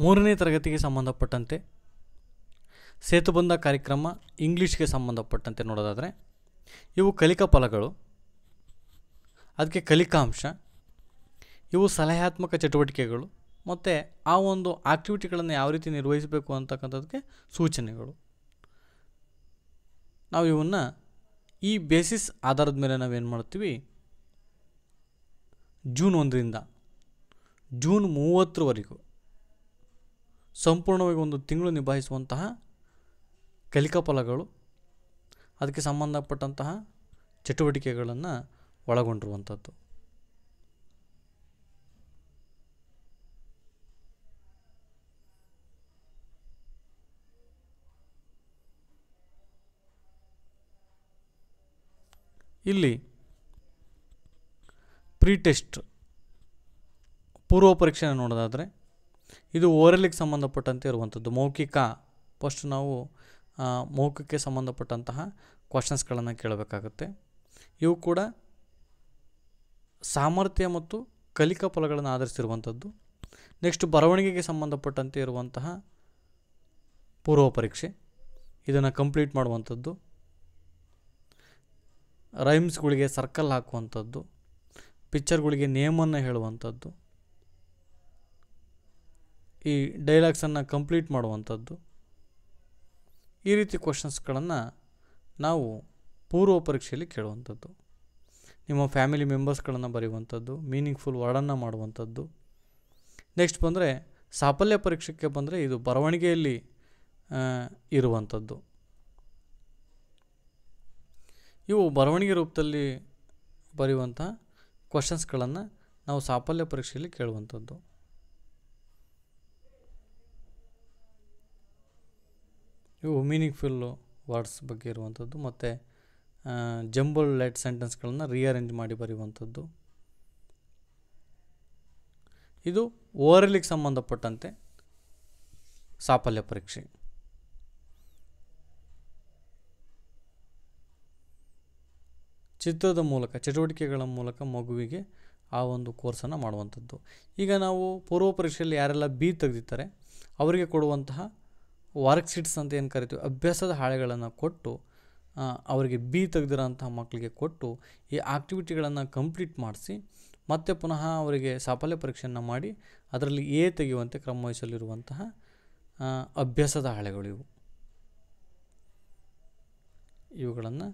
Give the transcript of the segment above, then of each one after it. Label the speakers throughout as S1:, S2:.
S1: 3ನೇ ತರಗತಿಗೆ ಸಂಬಂಧಪಟ್ಟಂತೆ ಸೇತುಬಂಧ ಕಾರ್ಯಕ್ರಮ ಇಂಗ್ಲೀಷ್ಗೆ ಸಂಬಂಧಪಟ್ಟಂತೆ ನೋಡೋದಾದರೆ ಇವು ಕಲಿಕಾ ಫಲಗಳು, ಅದಕ್ಕೆ ಕಲಿಕಾಂಶ, ಇವು ಸಲಹಾತ್ಮಕ ಚಟುವಟಿಕೆಗಳು ಮತ್ತು ಆ ಒಂದು ಆಕ್ಟಿವಿಟಿಗಳನ್ನು ಯಾವ ರೀತಿ ನಿರ್ವಹಿಸಬೇಕು ಅಂತಕ್ಕಂಥದ್ದಕ್ಕೆ ಸೂಚನೆಗಳು. ನಾವು ಇವನ್ನು ಈ ಬೇಸಿಸ್ ಆಧಾರದ ಮೇಲೆ ನಾವೇನು ಮಾಡ್ತೀವಿ, ಜೂನ್ 1ರಿಂದ ಜೂನ್ 30ರವರೆಗೂ ಸಂಪೂರ್ಣವಾಗಿ ಒಂದು ತಿಂಗಳು ನಿಭಾಯಿಸುವಂತಹ ಕಲಿಕಾ ಫಲಗಳು, ಅದಕ್ಕೆ ಸಂಬಂಧಪಟ್ಟಂತಹ ಚಟುವಟಿಕೆಗಳನ್ನು ಒಳಗೊಂಡಿರುವಂಥದ್ದು. ಇಲ್ಲಿ ಪ್ರೀ ಟೆಸ್ಟ್ ಪೂರ್ವ ಪರೀಕ್ಷೆ ನೋಡೋದಾದರೆ ಇದು ಓರಲಿಗೆ ಸಂಬಂಧಪಟ್ಟಂತೆ ಇರುವಂಥದ್ದು. ಮೌಖಿಕ ಫಸ್ಟ್ ನಾವು ಮೌಖಿಕಕ್ಕೆ ಸಂಬಂಧಪಟ್ಟಂತಹ ಕ್ವಶನ್ಸ್ಗಳನ್ನು ಕೇಳಬೇಕಾಗುತ್ತೆ. ಇವು ಕೂಡ ಸಾಮರ್ಥ್ಯ ಮತ್ತು ಕಲಿಕಾ ಫಲಗಳನ್ನು ಆಧರಿಸಿರುವಂಥದ್ದು. ನೆಕ್ಸ್ಟ್ ಬರವಣಿಗೆಗೆ ಸಂಬಂಧಪಟ್ಟಂತೆ ಇರುವಂತಹ ಪೂರ್ವ ಪರೀಕ್ಷೆ, ಇದನ್ನು ಕಂಪ್ಲೀಟ್ ಮಾಡುವಂಥದ್ದು. ರೈಮ್ಸ್ಗಳಿಗೆ ಸರ್ಕಲ್ ಹಾಕುವಂಥದ್ದು, ಪಿಕ್ಚರ್ಗಳಿಗೆ ನೇಮನ್ನು ಹೇಳುವಂಥದ್ದು, ಈ ಡೈಲಾಗ್ಸನ್ನು ಕಂಪ್ಲೀಟ್ ಮಾಡುವಂಥದ್ದು. ಈ ರೀತಿ ಕ್ವಶನ್ಸ್ಗಳನ್ನು ನಾವು ಪೂರ್ವ ಪರೀಕ್ಷೆಯಲ್ಲಿ ಕೇಳುವಂಥದ್ದು. ನಿಮ್ಮ ಫ್ಯಾಮಿಲಿ ಮೆಂಬರ್ಸ್ಗಳನ್ನು ಬರೆಯುವಂಥದ್ದು, ಮೀನಿಂಗ್ಫುಲ್ ವರ್ಡನ್ನು ಮಾಡುವಂಥದ್ದು. ನೆಕ್ಸ್ಟ್ ಬಂದರೆ ಸಾಫಲ್ಯ ಪರೀಕ್ಷೆಗೆ ಬಂದರೆ ಇದು ಬರವಣಿಗೆಯಲ್ಲಿ ಇರುವಂಥದ್ದು. ಇವು ಬರವಣಿಗೆ ರೂಪದಲ್ಲಿ ಬರೆಯುವಂತಹ ಕ್ವಶನ್ಸ್ಗಳನ್ನು ನಾವು ಸಾಫಲ್ಯ ಪರೀಕ್ಷೆಯಲ್ಲಿ ಕೇಳುವಂಥದ್ದು. ಇವು ಮೀನಿಂಗ್ಫುಲ್ ವರ್ಡ್ಸ್ ಬಗ್ಗೆ ಇರುವಂಥದ್ದು ಮತ್ತು ಜಂಬಲ್ ಲೈಟ್ ಸೆಂಟೆನ್ಸ್ಗಳನ್ನು ರಿಅರೇಂಜ್ ಮಾಡಿ ಬರೆಯುವಂಥದ್ದು. ಇದು ಓರಲಿಗೆ ಸಂಬಂಧಪಟ್ಟಂತೆ ಸಾಫಲ್ಯ ಪರೀಕ್ಷೆ. ಚಿತ್ರದ ಮೂಲಕ, ಚಟುವಟಿಕೆಗಳ ಮೂಲಕ ಮಗುವಿಗೆ ಆ ಒಂದು ಕೋರ್ಸನ್ನು ಮಾಡುವಂಥದ್ದು. ಈಗ ನಾವು ಪೂರ್ವ ಪರೀಕ್ಷೆಯಲ್ಲಿ ಯಾರೆಲ್ಲ ಬಿ ತೆಗೆದಿರ್ತಾರೆ ಅವರಿಗೆ ಕೊಡುವಂತಹ ವರ್ಕ್ಶೀಟ್ಸ್ ಅಂತ ಏನು ಕರಿತೀವಿ, ಅಭ್ಯಾಸದ ಹಾಳೆಗಳನ್ನು ಕೊಟ್ಟು ಅವರಿಗೆ ಬಿ ತೆಗೆದಿರೋಂತಹ ಮಕ್ಕಳಿಗೆ ಕೊಟ್ಟು ಈ ಆಕ್ಟಿವಿಟಿಗಳನ್ನು ಕಂಪ್ಲೀಟ್ ಮಾಡಿಸಿ ಮತ್ತೆ ಪುನಃ ಅವರಿಗೆ ಸಾಫಲ್ಯ ಪರೀಕ್ಷೆಯನ್ನು ಮಾಡಿ ಅದರಲ್ಲಿ ಎ ತೆಗೆಯುವಂತೆ ಕ್ರಮವಹಿಸಲಿರುವಂತಹ ಅಭ್ಯಾಸದ ಹಾಳೆಗಳು ಇವುಗಳನ್ನು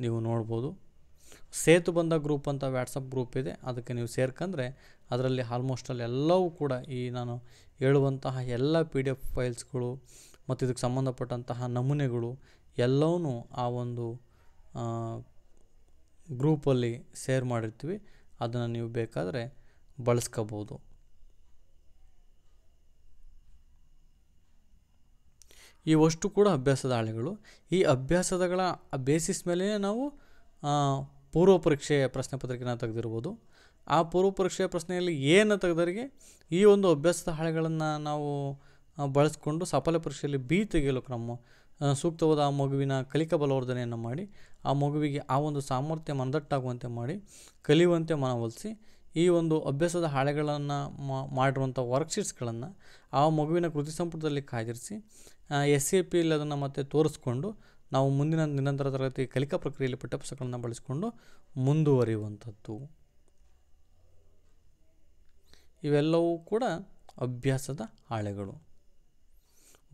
S1: ನೀವು ನೋಡ್ಬೋದು. ಸೇತುಬಂಧ ಗ್ರೂಪ್ ಅಂತ ವ್ಯಾಟ್ಸಪ್ ಗ್ರೂಪ್ ಇದೆ, ಅದಕ್ಕೆ ನೀವು ಸೇರ್ಕೊಂಡ್ರೆ ಅದರಲ್ಲಿ ಆಲ್ಮೋಸ್ಟಲ್ಲಿ ಎಲ್ಲವೂ ಕೂಡ ಈ ನಾನು ಹೇಳುವಂತಹ ಎಲ್ಲ PDF ಫೈಲ್ಸ್ಗಳು ಮತ್ತು ಇದಕ್ಕೆ ಸಂಬಂಧಪಟ್ಟಂತಹ ನಮೂನೆಗಳು ಎಲ್ಲವೂ ಆ ಒಂದು ಗ್ರೂಪಲ್ಲಿ ಶೇರ್ ಮಾಡಿರ್ತೀವಿ. ಅದನ್ನು ನೀವು ಬೇಕಾದರೆ ಬಳಸ್ಕೋಬೋದು. ಇವಷ್ಟು ಕೂಡ ಅಭ್ಯಾಸದ ಹಾಳೆಗಳು. ಈ ಅಭ್ಯಾಸಗಳ ಬೇಸಿಸ್ ಮೇಲೆ ನಾವು ಪೂರ್ವ ಪರೀಕ್ಷೆಯ ಪ್ರಶ್ನೆ ಪತ್ರಿಕೆನ ತೆಗೆದಿರ್ಬೋದು. ಆ ಪೂರ್ವ ಪರೀಕ್ಷೆಯ ಪ್ರಶ್ನೆಯಲ್ಲಿ ಏನು ತೆಗೆದವರಿಗೆ ಈ ಒಂದು ಅಭ್ಯಾಸದ ಹಾಳೆಗಳನ್ನು ನಾವು ಬಳಸ್ಕೊಂಡು ಸಾಫಲ್ಯ ಪರೀಕ್ಷೆಯಲ್ಲಿ ಬಿ ತೆಗೆಯಲು ಸೂಕ್ತವಾದ ಆ ಮಗುವಿನ ಕಲಿಕಾ ಬಲವರ್ಧನೆಯನ್ನು ಮಾಡಿ ಆ ಮಗುವಿಗೆ ಆ ಒಂದು ಸಾಮರ್ಥ್ಯ ಮನದಟ್ಟಾಗುವಂತೆ ಮಾಡಿ ಕಲಿಯುವಂತೆ ಮನವೊಲಿಸಿ ಈ ಒಂದು ಅಭ್ಯಾಸದ ಹಾಳೆಗಳನ್ನು ಮಾಡಿರುವಂಥ ವರ್ಕ್ಶೀಟ್ಸ್ಗಳನ್ನು ಆ ಮಗುವಿನ ಕೃತಿ ಸಂಪುಟದಲ್ಲಿ ಕಾಯ್ದಿರಿಸಿ SAPಯಲ್ಲಿ ಅದನ್ನು ಮತ್ತೆ ತೋರಿಸ್ಕೊಂಡು ನಾವು ಮುಂದಿನ ನಿರಂತರ ತರಗತಿ ಕಲಿಕಾ ಪ್ರಕ್ರಿಯೆಯಲ್ಲಿ ಪಠ್ಯಪುಸ್ತಕಗಳನ್ನು ಬಳಸಿಕೊಂಡು ಮುಂದುವರಿಯುವಂಥದ್ದು. ಇವೆಲ್ಲವೂ ಕೂಡ ಅಭ್ಯಾಸದ ಹಾಳೆಗಳು.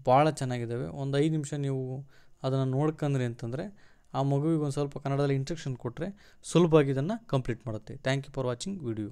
S1: ಭಾಳ ಚೆನ್ನಾಗಿದ್ದಾವೆ. ಒಂದು 5 ನಿಮಿಷ ನೀವು ಅದನ್ನು ನೋಡ್ಕೊಂಡ್ರಿ ಅಂತಂದರೆ ಆ ಮಗುವಿಗೆ ಒಂದು ಸ್ವಲ್ಪ ಕನ್ನಡದಲ್ಲಿ ಇನ್ಸ್ಟ್ರಕ್ಷನ್ ಕೊಟ್ಟರೆ ಸುಲಭವಾಗಿ ಇದನ್ನು ಕಂಪ್ಲೀಟ್ ಮಾಡುತ್ತೆ. Thank you for watching video.